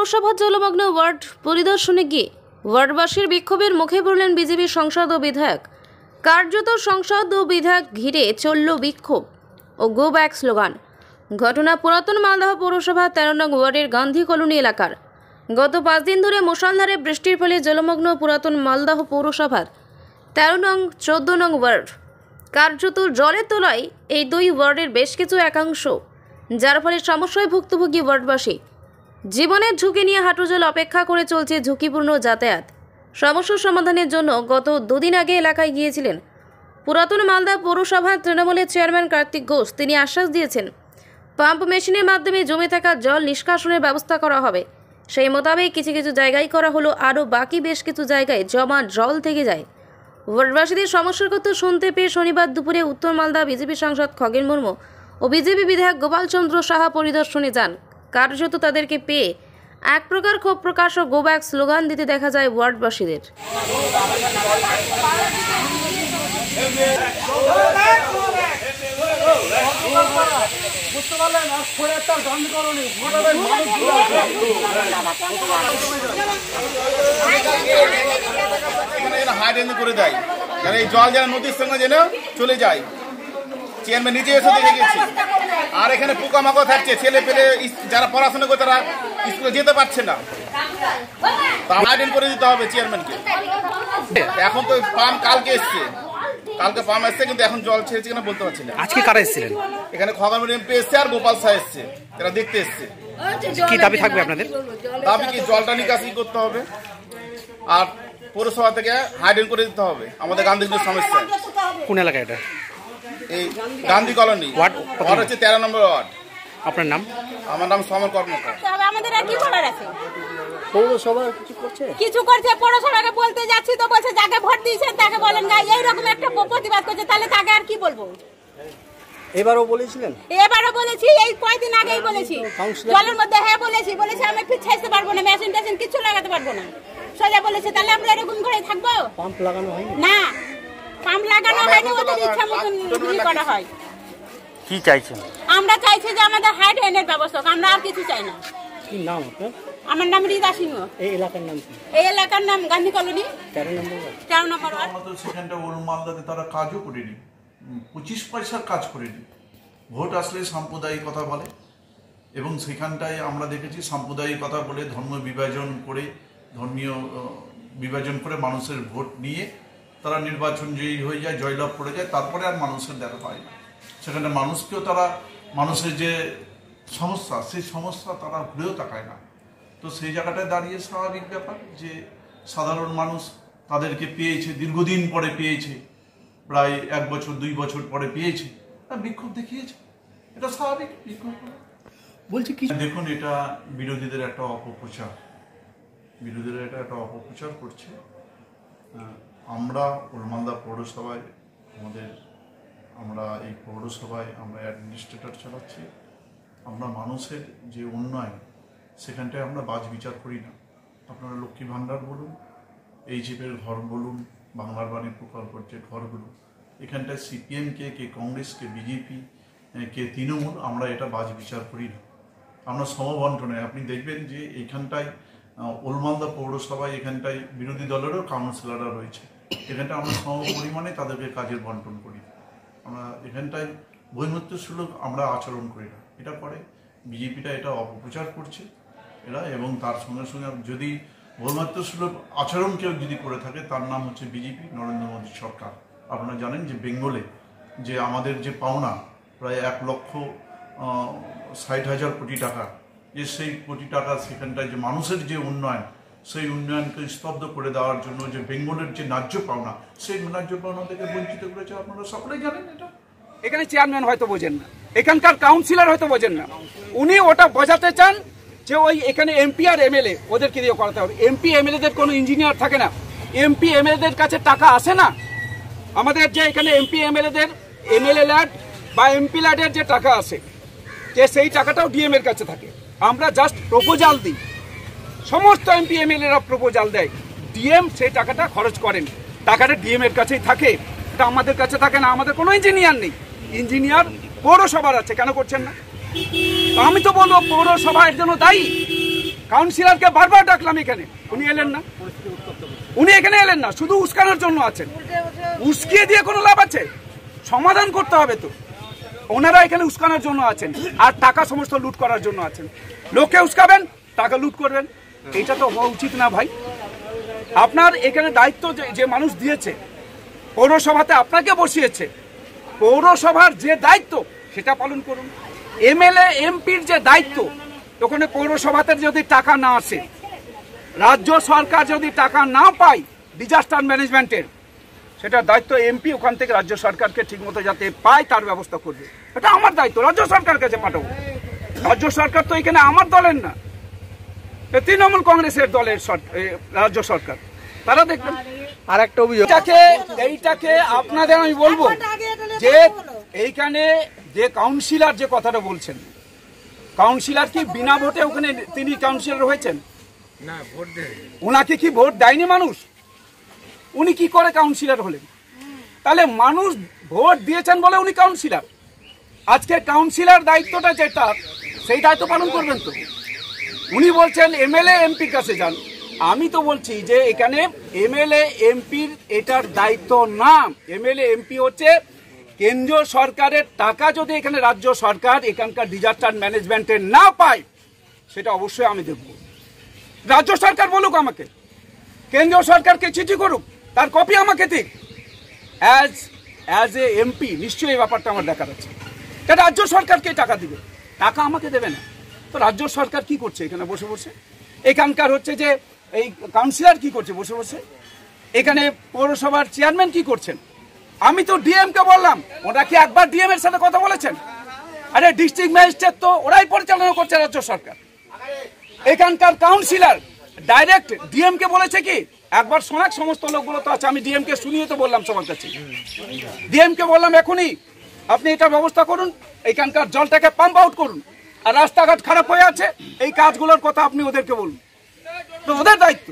পৌরসভা জলমগ্ন ওয়ার্ড পরিদর্শনে গিয়ে ওয়ার্ডবাসীর বিক্ষোভের মুখে পড়লেন বিজেপি সাংসদ ও বিধায়ক। কার্যত সংসদ ও বিধায়ক ঘিরে চলল বিক্ষোভ ও গো ব্যাক স্লোগান। ঘটনা পুরাতন মালদহ পৌরসভা 13 নং ওয়ার্ডের গান্ধী কলোনি এলাকার। গত 5 দিন ধরে মুষলধারে বৃষ্টির ফলে জলমগ্ন পুরাতন মালদহ পৌরসভার 13 নং 14 নং ওয়ার্ড। কার্যত জলের তলায় এই দুই ওয়ার্ডের বেশ কিছু একাংশ, যার ফলে সমস্যায় ভুক্তভোগী ওয়ার্ডবাসী। জীবনের ঝুঁকি নিয়ে হাঁটু জল অপেক্ষা করে চলছে ঝুঁকিপূর্ণ যাতায়াত। সমস্যার সমাধানের জন্য গত 2 দিন আগে এলাকায় গিয়েছিলেন পুরাতন মালদা পৌরসভার তৃণমূলের চেয়ারম্যান কার্তিক ঘোষ। তিনি আশ্বাস দিয়েছেন পাম্প মেশিনের মাধ্যমে জমে থাকা জল নিষ্কাশনের ব্যবস্থা করা হবে। সেই মোতাবেক কিছু কিছু জায়গায় করা হলো, আরও বাকি বেশ কিছু জায়গায় জমা জল থেকে যায়। ওয়ার্ডবাসীদের সমস্যার কথা শুনতে পেয়ে শনিবার দুপুরে উত্তর মালদা বিজেপি সাংসদ খগেন মুর্মু ও বিজেপি বিধায়ক গোপাল চন্দ্র সাহা পরিদর্শনে যান। কার্যত তাদেরকে পেয়ে এক প্রকার ক্ষোভ প্রকাশ ও গো ব্যাক স্লোগান দিতে দেখা যায় ওয়ার্ডবাসীদের। করে দেয় এই জল যেন নদীর সঙ্গে যেন চলে যায়। চেয়ারম্যান নিজে এসে দেখে গেছে। আর এখানে পোকামাকড় থাকছে, ছেলে পেলে যারা পড়াশোনা করে তারা স্কুলে যেতে পারছে না। হাইডেন করে দিতে হবে চেয়ারম্যানকে। এখন তো পাম্প কালকে এসছে, পাম্প এসছে, কিন্তু এখন জল ছেড়েছে কিনা বলতে পারছি না। আজকে কারা এসেছিলেন? এখানে খগন এমপি এসছে আর গোপাল সাহা এসছে, এরা দেখতে এসছে। কি দাবি থাকবে আপনাদের? দাবি কি জলটা নিকাশি করতে হবে আর পৌরসভা থেকে হাইডেন করে দিতে হবে আমাদের গান্ধীর সমস্যা। কোন এলাকা এটা? এই গান্ধী কলোনি ওয়ার্ড হচ্ছে 13 নম্বর ওয়ার্ড। আপনার নাম? আমার নাম সমর কর্মকার। আমাদের আর কি বলার আছে? পৌরসভা কিছু করছে, পৌরসভাকে বলতে যাচ্ছি তো বলছে যাকে ভোট দিয়েছেন তাকে বলেন না, এইরকম একটা প্রতিবাদ করছে, তাহলে তাকে আর কি বলবো? এবারও বলেছিলেন? এবারও বলেছি, এই কয়েকদিন আগেই বলেছি জলের মধ্যে। হ্যাঁ বলেছি আমি পিছাইতে পারবো না, মেশিন টেশিন কিছু লাগাতে পারবো না, সোজা বলেছে। তাহলে আমরা এরকম করে থাকবো? পাম্প লাগানো হয়নি? না, পাম্প লাগানো হয়নি, ওদের ইচ্ছা মতন করা হয়। কি চাইছেন? আমরা চাইছি যে আমাদের হাইড এনের ব্যবস্থা, আমরা আর কিছু চাই না। কি নাম আপনার? আমার নাম রিদা সিংহ। এই এলাকার নাম কি? এই এলাকার নাম গান্ধী কলোনি 13 নম্বর ওয়ার্ড। 13 নম্বর ওয়ার্ড। আমাদের সেখানটা ওল মালদাতে তারা কাজও করেনি, 25 পয়সার কাজ করেনি। ভোট আসলে সাম্প্রদায়িকতা বলে, এবং সেখানটায় আমরা দেখেছি সাম্প্রদায়িকতা বলে ধর্মীয় বিভাজন করে মানুষের ভোট নিয়ে তারা নির্বাচন জয়ী হয়ে যায়, জয়লাভ করে যায়, তারপরে আর মানুষের দেখা পায় না। সেখানে মানুষকেও তারা, মানুষের যে সমস্যা সেই সমস্যা তারা ঘুরেও তাকায় না। তো সেই জায়গাটায় দাঁড়িয়ে স্বাভাবিক ব্যাপার যে সাধারণ মানুষ তাদেরকে পেয়েছে, দীর্ঘদিন পরে পেয়েছে, প্রায় 1 বছর 2 বছর পরে পেয়েছে, বিক্ষোভ দেখিয়েছে। এটা স্বাভাবিক বিক্ষোভ। বলছি কি দেখুন, এটা বিরোধীদের একটা অপপ্রচার, করছে। আমরা মালদা পৌরসভায় আমরা এই পৌরসভায় আমরা অ্যাডমিনিস্ট্রেটর চালাচ্ছি। আমরা মানুষের যে উন্নয়ন সেখানটায় আমরা বাজ বিচার করি না। আপনারা লক্ষ্মী ভাণ্ডার বলুন, এইচএফের ঘর বলুন, বাংলার বাণী প্রকল্পের যে ঘরগুলো, এখানটায় সিপিএমকে, কে কংগ্রেসকে, বিজেপি, কে তৃণমূল, আমরা এটা বাজ বিচার করি না। আমরা সমবন্টনে, আপনি দেখবেন যে এইখানটায় ওলমালদা পৌরসভায় এখানটায় বিরোধী দলেরও কাউন্সিলররা রয়েছে। এখানটায় আমরা সম পরিমাণে তাদেরকে কাজের বন্টন করি। আমরা এখানটায় বৈমত্যসুলভ আমরা আচরণ করি না। এটা করে বিজেপিটা এটা অপপ্রচার করছে এরা, এবং তার সঙ্গে সঙ্গে যদি বৈমত্যসুলভ আচরণ কেউ যদি করে থাকে তার নাম হচ্ছে বিজেপি, নরেন্দ্র মোদী সরকার। আপনারা জানেন যে বেঙ্গলে যে আমাদের যে পাওনা প্রায় 1,60,000 কোটি টাকা, যে সেই কোটি টাকা সেখানটায় যে মানুষের যে উন্নয়ন, সেই উন্নয়নকে স্তব্ধ করে দেওয়ার জন্য যে বেঙ্গলের যে ন্যায্য পাওনা, সেই ন্যায্য পাওনা থেকে বঞ্চিত করেছে। আপনারা সকলেই জানেন এটা। এখানে চেয়ারম্যান হয়তো বোঝেন না, এখানকার কাউন্সিলর হয়তো বোঝেন না। উনি ওটা বোঝাতে চান যে ওই এখানে এমপি আর এমএলএ ওদেরকে দিয়ে করাতে হবে। এমপি এমএলএদের কোনো ইঞ্জিনিয়ার থাকে না, এমপি এমএলএদের কাছে টাকা আসে না। আমাদের যে এখানে এমপি এমএলএদের এমএলএ ল্যাড বা এমপি ল্যাডের যে টাকা আসে, যে সেই টাকাটাও ডিএম এর কাছে থাকে। আমরা জাস্ট প্রপোজাল দিই, সমস্ত এমপি এমএলএরা প্রপোজাল দেয়, ডিএম সেই টাকাটা খরচ করেন, টাকাটা ডিএম এর কাছেই থাকে, এটা আমাদের কাছে থাকে না। আমাদের কোনো ইঞ্জিনিয়ার নেই, ইঞ্জিনিয়ার পৌরসভার আছে, কেন করছেন না? আমি তো বলবো পৌরসভা এর জন্য দায়ী। কাউন্সিলরকে বারবার ডাকলাম এখানে, উনি এলেন না। উনি এখানে এলেন না, শুধু উস্কানোর জন্য আছেন। উস্কিয়ে দিয়ে কোনো লাভ আছে? সমাধান করতে হবে তো। ওনারা এখানে উস্কানোর জন্য আছেন আর টাকা সমস্ত লুট করার জন্য আছেন। লোককে উস্কাবেন, টাকা লুট করবেন, এটা তো হওয়া উচিত না ভাই। আপনার এখানে দায়িত্ব যে মানুষ দিয়েছে, পৌরসভাতে আপনাকে বসিয়েছে, পৌরসভার যে দায়িত্ব সেটা পালন করুন। এমএলএ এমপির যে দায়িত্ব, ওখানে পৌরসভাতে যদি টাকা না আসে, রাজ্য সরকার যদি টাকা না পায় ডিজাস্টার ম্যানেজমেন্টের, সেটা দায়িত্ব এমপি ওখান থেকে রাজ্য সরকারকে ঠিকমতো যাতে পায় তার ব্যবস্থা করবে। এটা আমার দায়িত্ব, রাজ্য সরকার কাছে পাঠাবো। রাজ্য সরকার তো এখানে আমার দলের না, তৃণমূল কংগ্রেসের দলের রাজ্য সরকার, তারা দেখবেন। আর একটা অভিযোগ, এইটাকে আপনাদের আমি বলবো যে এইখানে যে কাউন্সিলর যে কথাটা বলছেন, কাউন্সিলর কি বিনা ভোটে ওখানে তিনি কাউন্সিলর হয়েছেন? না, ভোট দেয়। ওনাকে কি ভোট দেয়নি মানুষ? উনি কি করে কাউন্সিলর হলেন? তাহলে মানুষ ভোট দিয়েছেন বলে উনি কাউন্সিলর। আজকে কাউন্সিলর দায়িত্বটা যেটা, সেই দায়িত্ব পালন করবেন তো। উনি বলছেন এমএলএ এমপির কাছে যান। আমি তো বলছি যে এখানে এমএলএ এমপির এটার দায়িত্ব না। এমএলএ এমপি হচ্ছে কেন্দ্রীয় সরকারের টাকা যদি এখানে রাজ্য সরকার এখানকার ডিজাস্টার ম্যানেজমেন্টে না পায়, সেটা অবশ্যই আমি দেখব। রাজ্য সরকার বলুক আমাকে, কেন্দ্রীয় সরকারকে চিঠি করুক, তার কপি আমাকে দিক। অ্যাজ এ এমপি নিশ্চয়ই এই ব্যাপারটা আমার দেখার আছে। রাজ্য সরকারকে টাকা দিবে, টাকা আমাকে দেবে না। তো রাজ্য সরকার কি করছে এখানে বসে বসে? এখানকার হচ্ছে যে এই কাউন্সিলর কি করছে বসে বসে? এখানে পৌরসভার চেয়ারম্যান কি করছেন? আমি তো ডিএম কে বললাম, ওরা কি একবার ডিএম এর সাথে কথা বলেছেন? আরে ডিস্ট্রিক্ট ম্যাজিস্ট্রেট তো ওরাই পরিচালনা করছে রাজ্য সরকার। এখানকার কাউন্সিলর ডাইরেক্ট ডিএম কে বলেছে কি একবার শোনাক, সমস্ত লোকগুলো তো আছে, আমি ডিএম কে শুনিয়ে তো বললাম সবার কাছে। ডিএম কে বললাম এখনই আপনি এটা ব্যবস্থা করুন, এখানকার জলটাকে পাম্প আউট করুন, আর রাস্তাঘাট খারাপ হয়ে আছে এই কাজগুলোর কথা আপনি ওদেরকে বলুন, তো ওদের দায়িত্ব।